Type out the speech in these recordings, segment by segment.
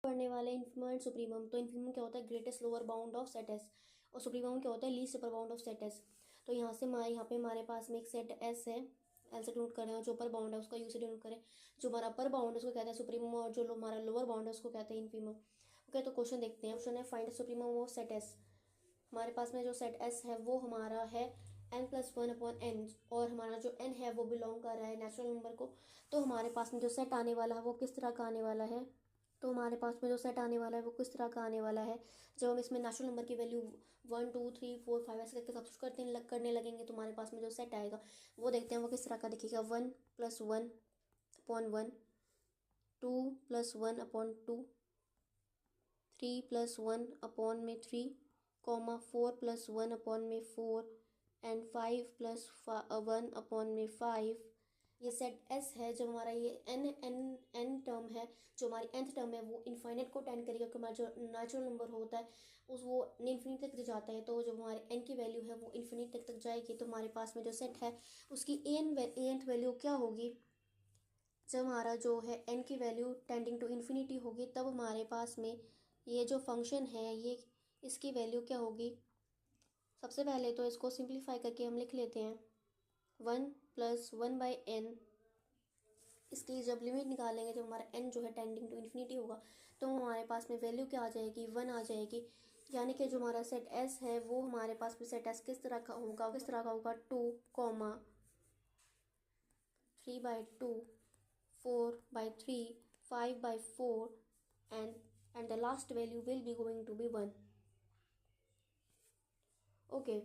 पढ़ने वाले infimum and supremum. तो इन्फीमम क्या होता है, greatest lower bound of set S, और सुप्रीमम क्या होता है, least upper bound of set S. तो यहाँ से यहाँ पे हमारे पास में एक सेट एस है, एल से डिनोट करें, और जो अपर बाउंड है उसका यू से डिनोट करें। जो हमारा अपर बाउंड है उसको कहते हैं सुप्रीमम, और जो हमारा लोअर बाउंड है उसको कहते हैं इन्फीमम। ओके, तो क्वेश्चन देखते हैं। क्वेश्चन है find supremum of set S. हमारे पास में जो सेट एस है वो हमारा है n+1/n, और हमारा जो n है वो बिलोंग कर रहा है नेचुरल नंबर को। तो हमारे पास में जो सेट आने वाला है वो किस तरह का आने वाला है, तो हमारे पास में जो सेट आने वाला है वो किस तरह का आने वाला है। जब हम इसमें नेचुरल नंबर की वैल्यू 1 2 3 4 5 ऐसे करके सब्सिट्यूट करने लगेंगे, तो हमारे पास में जो सेट आएगा वो देखते हैं वो किस तरह का दिखेगा। 1+1/1, 2+1/2, 3+1/3, 4+1/4, एंड 5+1/5। ये सेट एस है। जब हमारा ये एन टर्म है, जो हमारी nth टर्म है वो इनफाइनाइट को टेंड करेगा, क्योंकि हमारा जो नेचुरल नंबर होता है उस वो इन्फिनिटी तक जाता है। तो जो हमारे एन की वैल्यू है वो इन्फिनिटी तक जाएगी। तो हमारे पास में जो सेट है उसकी nth वैल्यू क्या होगी, जब हमारा जो है n की वैल्यू टेंडिंग टू इन्फिनिटी होगी, तब हमारे पास में ये जो फंक्शन है ये इसकी वैल्यू क्या होगी। सबसे पहले तो इसको सिंप्लीफाई करके हम लिख लेते हैं 1+1/n। इसकी जब लिमिट निकालेंगे, जब हमारा n जो है टेंडिंग टू इन्फिनिटी होगा, तो हमारे पास में वैल्यू क्या आ जाएगी, 1 आ जाएगी। यानी कि जो हमारा सेट s है वो हमारे पास में सेट s किस तरह का होगा, 2, 3/2, 4/3, 5/4, and the last value will be going to be 1. Okay,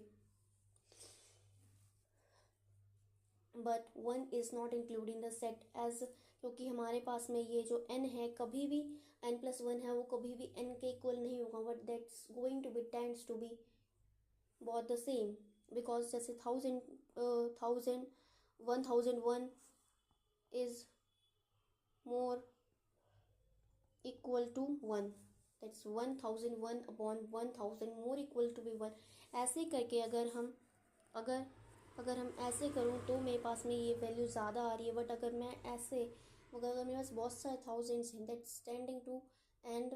but 1 is not included in the set as, क्योंकि हमारे पास में ये जो n है कभी भी n+1 है वो कभी भी n के इक्वल नहीं होगा, but that's going to be tends to be both the same, because जैसे 1001 is more equal to 1, that's 1001/1000 more equal to be 1। ऐसे करके अगर हम ऐसे करूँ तो मेरे पास में ये वैल्यू ज़्यादा आ रही है, बट अगर मैं ऐसे अगर मेरे पास बहुत सारे थाउजेंड्स हैं that's tending to and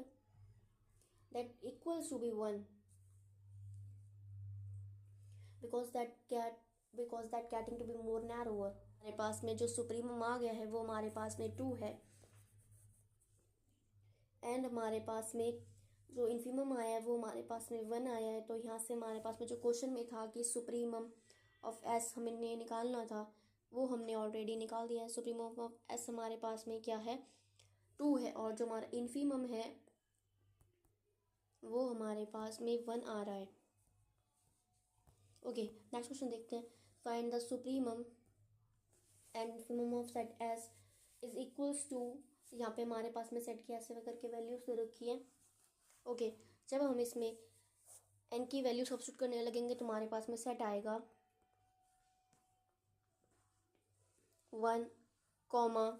that equals to be 1, because that getting to be more narrower. हमारे पास में जो सुप्रीमम आ गया है वो हमारे पास में 2 है, एंड हमारे पास में जो इन्फीमम आया है वो हमारे पास में 1 आया है। तो यहाँ से हमारे पास में जो क्वेश्चन में था कि सुप्रीमम ऑफ एस हमें निकालना था वो हमने ऑलरेडी निकाल दिया है। सुप्रीमम ऑफ एस हमारे पास में क्या है, 2 है, और जो हमारा इन्फीमम है वो हमारे पास में 1 आ रहा है। ओके, नेक्स्ट क्वेश्चन देखते हैं। Find the supremum and infimum of set S is equals to, यहाँ पे हमारे पास में सेट की ऐसे करके वैल्यूज दे रखी है। ओके, जब हम इसमें n की वैल्यू सब्स्टिट्यूट करने लगेंगे तो हमारे पास में सेट आएगा 1, 1,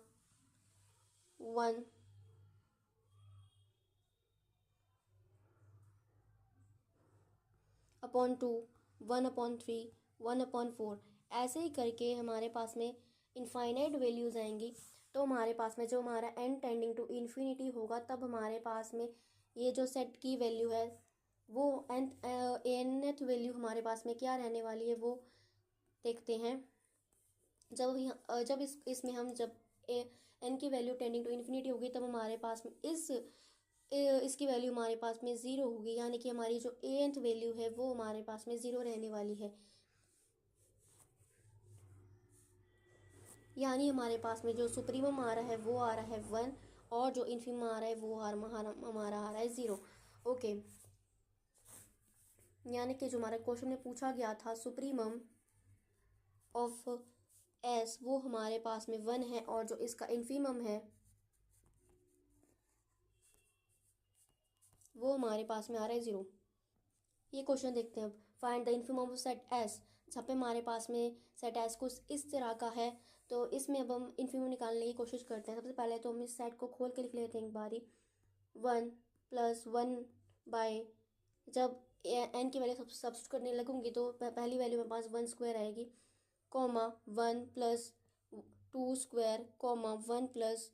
2, 1/3, 1/4। ऐसे ही करके हमारे पास में इनफाइनाइट वैल्यूज़ आएंगी। तो हमारे पास में जो हमारा n टेंडिंग टू इन्फिनिटी होगा, तब हमारे पास में ये जो सेट की वैल्यू है वो nth वैल्यू हमारे पास में क्या रहने वाली है वो देखते हैं। जब इसमें हम जब n की वैल्यू टेंडिंग टू इन्फिनिटी होगी, तब हमारे पास में इसकी वैल्यू हमारे पास में 0 होगी, यानी कि हमारी जो nth वैल्यू है वो हमारे पास में 0 रहने वाली है। यानी हमारे पास में जो सुप्रीमम आ रहा है वो आ रहा है 1, और जो इन्फीमम आ रहा है वो हमारा आ रहा है 0। ओके, यानी कि जो हमारे क्वेश्चन में पूछा गया था सुप्रीमम ऑफ एस वो हमारे पास में 1 है, और जो इसका इन्फीमम है वो हमारे पास में आ रहा है 0। ये क्वेश्चन देखते हैं अब। Find the infimum of set S, जहाँ पे हमारे पास में सेट एस कुछ इस तरह का है। तो इसमें अब हम इन्फीमम निकालने की कोशिश करते हैं। सबसे पहले तो हम इस सेट को खोल के लिख लेते हैं एक बारी। 1+1 बाय, जब एन की वैल्यू सब्स्टिट्यूट करने लगूंगी तो पहली वैल्यू मेरे पास 1² आएगी, 1+2², 1+,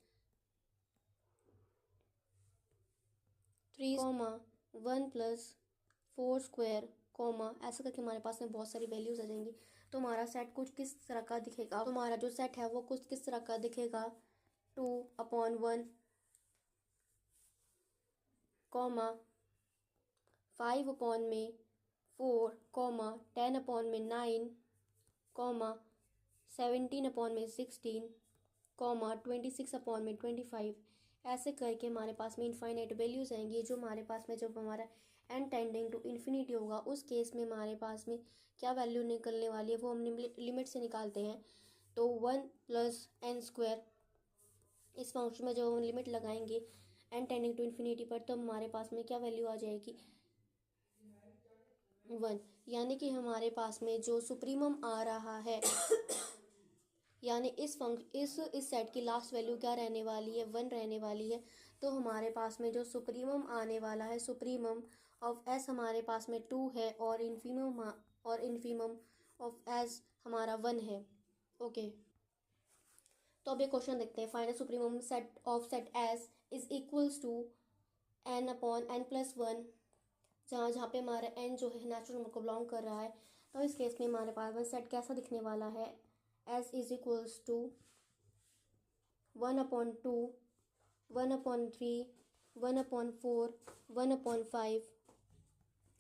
3,1+4² कॉमा ऐसा करके हमारे पास में बहुत सारी वैल्यूज आ जाएंगी। तो हमारा सेट कुछ किस तरह का दिखेगा, तो हमारा जो सेट है वो कुछ किस तरह का दिखेगा, 2/1 कॉमा 5/4 कॉमा 10/9 कॉमा 17/16 कॉमा 26/25। ऐसे करके हमारे पास में इनफाइनाइट वैल्यूज आएंगी, जो हमारे पास में जब हमारा n टेंडिंग टू इन्फिनिटी होगा उस केस में हमारे पास में क्या वैल्यू निकलने वाली है वो हम लिमिट से निकालते हैं। तो 1+n² इस फंक्शन में जब हम लिमिट लगाएंगे n टेंडिंग टू इन्फिनिटी पर, तो हमारे पास में क्या वैल्यू आ जाएगी, 1। यानी कि हमारे पास में जो सुप्रीमम आ रहा है यानी इस सेट की लास्ट वैल्यू क्या रहने वाली है, 1 रहने वाली है। तो हमारे पास में जो सुप्रीमम आने वाला है, सुप्रीमम ऑफ s हमारे पास में 2 है और इन्फीमम ऑफ s हमारा 1 है। ओके, तो अब ये क्वेश्चन देखते हैं। Find the supremum set of set s is equals to n/n+1, जहाँ पे हमारा n जो है नेचुरल नंबर को बिलोंग कर रहा है। तो इस केस में हमारे पास में सेट कैसा दिखने वाला है, s इज इक्वल्स टू 1/2 1/3 1/4 1/5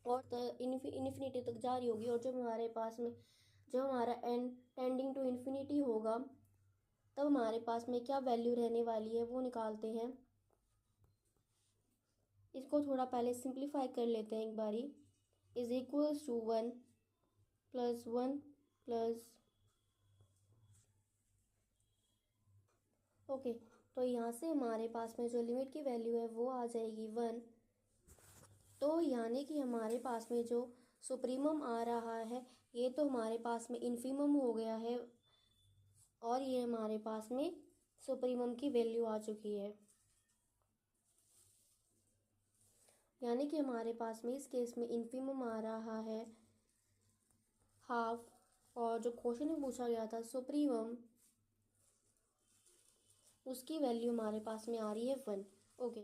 और इन्फिनिटी तक जा रही होगी। और जब हमारे पास में जब हमारा n टेंडिंग टू इन्फिनिटी होगा तब हमारे पास में क्या वैल्यू रहने वाली है वो निकालते हैं। इसको थोड़ा पहले सिंप्लीफाई कर लेते हैं एक बारी। Is equals to 1+1 plus okay, तो यहाँ से हमारे पास में जो लिमिट की वैल्यू है वो आ जाएगी 1। तो यानी कि हमारे पास में जो सुप्रीमम आ रहा है ये तो हमारे पास में इन्फीमम हो गया है और ये हमारे पास में सुप्रीमम की वैल्यू आ चुकी है। यानी कि हमारे पास में इस केस में इन्फीमम आ रहा है हाफ, और जो क्वेश्चन में पूछा गया था सुप्रीमम, उसकी वैल्यू हमारे पास में आ रही है 1।